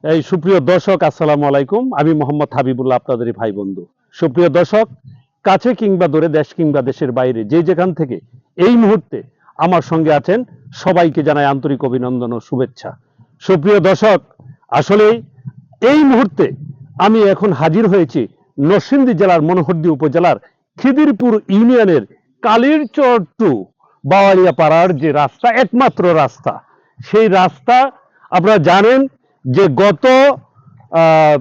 এই সুপ্রিয় দর্শক, আসসালামু আলাইকুম। আমি মোহাম্মদ হাবিবুল্লাহ, আপনাদেরই ভাই বন্ধু। সুপ্রিয় দর্শক, কাছে কিংবা দূরে, দেশ কিংবা দেশের বাইরে, যে যেখান থেকে এই মুহূর্তে আমার সঙ্গে আছেন, সবাইকে জানাই আন্তরিক অভিনন্দন ও শুভেচ্ছা। সুপ্রিয় দর্শক, আসলে এই মুহূর্তে আমি এখন হাজির হয়েছি নরসিংদী জেলার মনোহরদী উপজেলার খিদিরপুর ইউনিয়নের কালীরচর টু বাওয়ালিয়া পাড়ার যে রাস্তা, একমাত্র রাস্তা, সেই রাস্তা আপনারা জানেন যে আহ,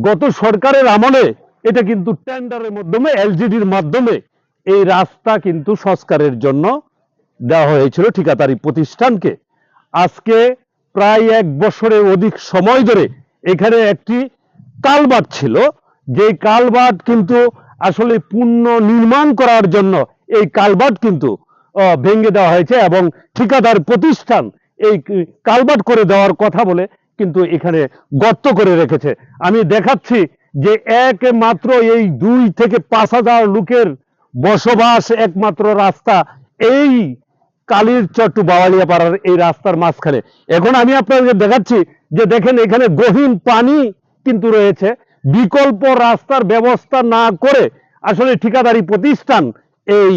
গত সরকারের আমলে এটা কিন্তু টেন্ডারের মাধ্যমে, এলজিডির মাধ্যমে এই রাস্তা কিন্তু সংস্কারের জন্য দেওয়া হয়েছিল ঠিকাদারি প্রতিষ্ঠানকে। আজকে প্রায় 1 বছরের অধিক সময় ধরে এখানে একটি কালভার্ট ছিল, যে কালভার্ট কিন্তু আসলে পুনর্নির্মাণ করার জন্য এই কালভার্ট কিন্তু ভেঙে দেওয়া হয়েছে এবং ঠিকাদার প্রতিষ্ঠান এই কালভার্ট করে দেওয়ার কথা বলে কিন্তু এখানে গর্ত করে রেখেছে। আমি দেখাচ্ছি যে একমাত্র এই 2 থেকে 5,000 লোকের বসবাস একমাত্র রাস্তা এই কালীরচর টু বাওয়ালিয়া পাড়ার এই রাস্তার মাঝখানে। এখন আমি আপনাদের দেখাচ্ছি যে দেখেন এখানে গহীন পানি কিন্তু রয়েছে। বিকল্প রাস্তার ব্যবস্থা না করে আসলে ঠিকাদারি প্রতিষ্ঠান এই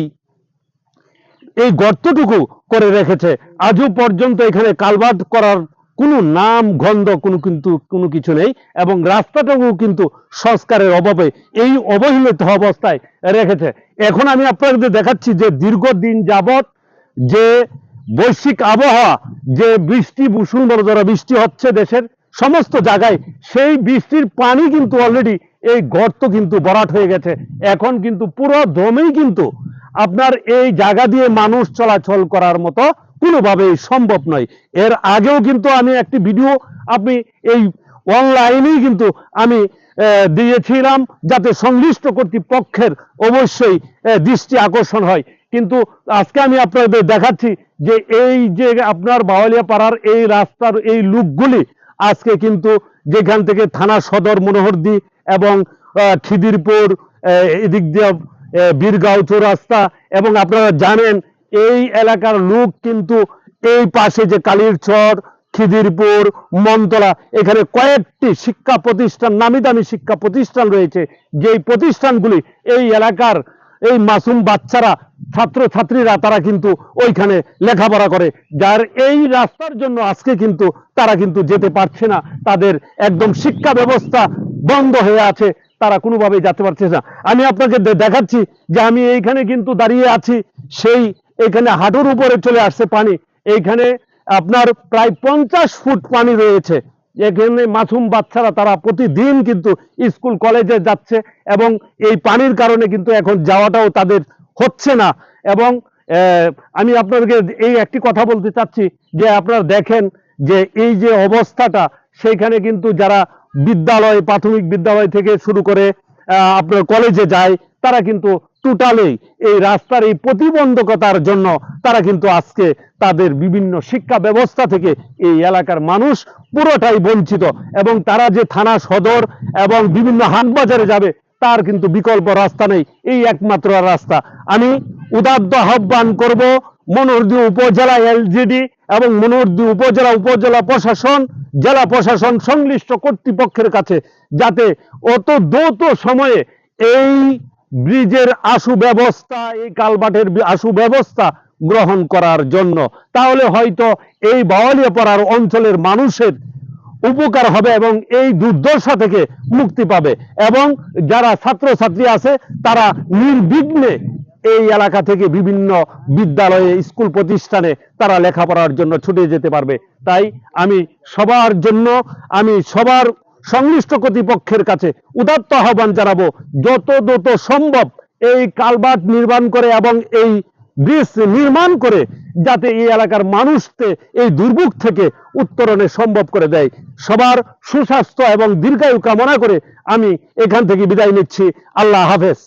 এই গর্তটুকু করে রেখেছে। আজও পর্যন্ত এখানে কালভার্ট করার কোনো নাম গন্ধ কোনো কিছু নেই এবং রাস্তাটাও কিন্তু সংস্কারের অভাবে এই অবহেলিত অবস্থায় রেখেছে। এখন আমি আপনাদের দেখাচ্ছি যে দীর্ঘদিন যাবত যে বৈশ্বিক আবহাওয়া, যে বৃষ্টি, মুষলধারে বৃষ্টি হচ্ছে দেশের সমস্ত জায়গায়, সেই বৃষ্টির পানি কিন্তু অলরেডি এই গর্ত কিন্তু ভরাট হয়ে গেছে। এখন কিন্তু পুরো দমেই কিন্তু আপনার এই জায়গা দিয়ে মানুষ চলাচল করার মতো কোনোভাবেই সম্ভব নয়। এর আগেও কিন্তু আমি একটি ভিডিও আপনি এই অনলাইনেই কিন্তু আমি দিয়েছিলাম, যাতে সংশ্লিষ্ট কর্তৃপক্ষের অবশ্যই দৃষ্টি আকর্ষণ হয়। কিন্তু আজকে আমি আপনাদের দেখাচ্ছি যে এই যে আপনার বাওয়ালিয়া পাড়ার এই রাস্তার এই লুকগুলি আজকে কিন্তু যেখান থেকে থানা সদর মনোহরদী এবং খিদিরপুর, এদিক দিয়ে বীরগাঁও চৌরাস্তা, এবং আপনারা জানেন এই এলাকার লোক কিন্তু এই পাশে যে কালীরচর, খিদিরপুর, মনতলা, এখানে কয়েকটি শিক্ষা প্রতিষ্ঠান, নামি দামি শিক্ষা প্রতিষ্ঠান রয়েছে, যেই প্রতিষ্ঠানগুলি এই এলাকার এই মাসুম বাচ্চারা, ছাত্রছাত্রীরা তারা কিন্তু ওইখানে লেখাপড়া করে, যার এই রাস্তার জন্য আজকে কিন্তু তারা কিন্তু যেতে পারছে না। তাদের একদম শিক্ষা ব্যবস্থা বন্ধ হয়ে আছে, তারা কোনোভাবে যেতে পারছে না। আমি আপনাকে দেখাচ্ছি যে আমি এইখানে কিন্তু দাঁড়িয়ে আছি, সেই এখানে হাঁটুর উপরে চলে আসছে পানি। এইখানে আপনার প্রায় 50 ফুট পানি রয়েছে। এখানে মাসুম বাচ্চারা তারা প্রতিদিন কিন্তু স্কুল কলেজে যাচ্ছে এবং এই পানির কারণে কিন্তু এখন যাওয়াটাও তাদের হচ্ছে না। এবং আমি আপনাদেরকে এই একটি কথা বলতে চাচ্ছি যে আপনারা দেখেন যে এই যে অবস্থাটা, সেইখানে কিন্তু যারা বিদ্যালয়, প্রাথমিক বিদ্যালয় থেকে শুরু করে আপনার কলেজে যায়, তারা কিন্তু টোটালি এই রাস্তার এই প্রতিবন্ধকতার জন্য তারা কিন্তু আজকে তাদের বিভিন্ন শিক্ষা ব্যবস্থা থেকে এই এলাকার মানুষ পুরোটাই বঞ্চিত। এবং তারা যে থানা সদর এবং বিভিন্ন হাট বাজারে যাবে, তার কিন্তু বিকল্প রাস্তা নেই, এই একমাত্র রাস্তা। আমি উদাত্ত আহ্বান করব মনোহরদী উপজেলা এলজিডি এবং মনোহরদী উপজেলা প্রশাসন, জেলা প্রশাসন, সংশ্লিষ্ট কর্তৃপক্ষের কাছে, যাতে অত দ্রুত সময়ে এই ব্রিজের আশু ব্যবস্থা, এই কালভার্টের আশু ব্যবস্থা গ্রহণ করার জন্য, তাহলে হয়তো এই বাওয়ালিয়া পাড়ার অঞ্চলের মানুষের উপকার হবে এবং এই দুর্দশা থেকে মুক্তি পাবে, এবং যারা ছাত্রছাত্রী আছে তারা নির্বিঘ্নে এই এলাকা থেকে বিভিন্ন বিদ্যালয়ে, স্কুল প্রতিষ্ঠানে তারা লেখাপড়ার জন্য ছুটে যেতে পারবে। তাই আমি সবার জন্য, আমি সবার সংশ্লিষ্ট কর্তৃপক্ষের কাছে উদাত্ত আহ্বান জানাবো, যত দ্রুত সম্ভব এই কালভার্ট নির্মাণ করে এবং এই ব্রিজ নির্মাণ করে যাতে এই এলাকার মানুষকে এই দুর্ভোগ থেকে উত্তরণে সম্ভব করে দেয়। সবার সুস্বাস্থ্য এবং দীর্ঘায়ু কামনা করে আমি এখান থেকে বিদায় নিচ্ছি। আল্লাহ হাফেজ।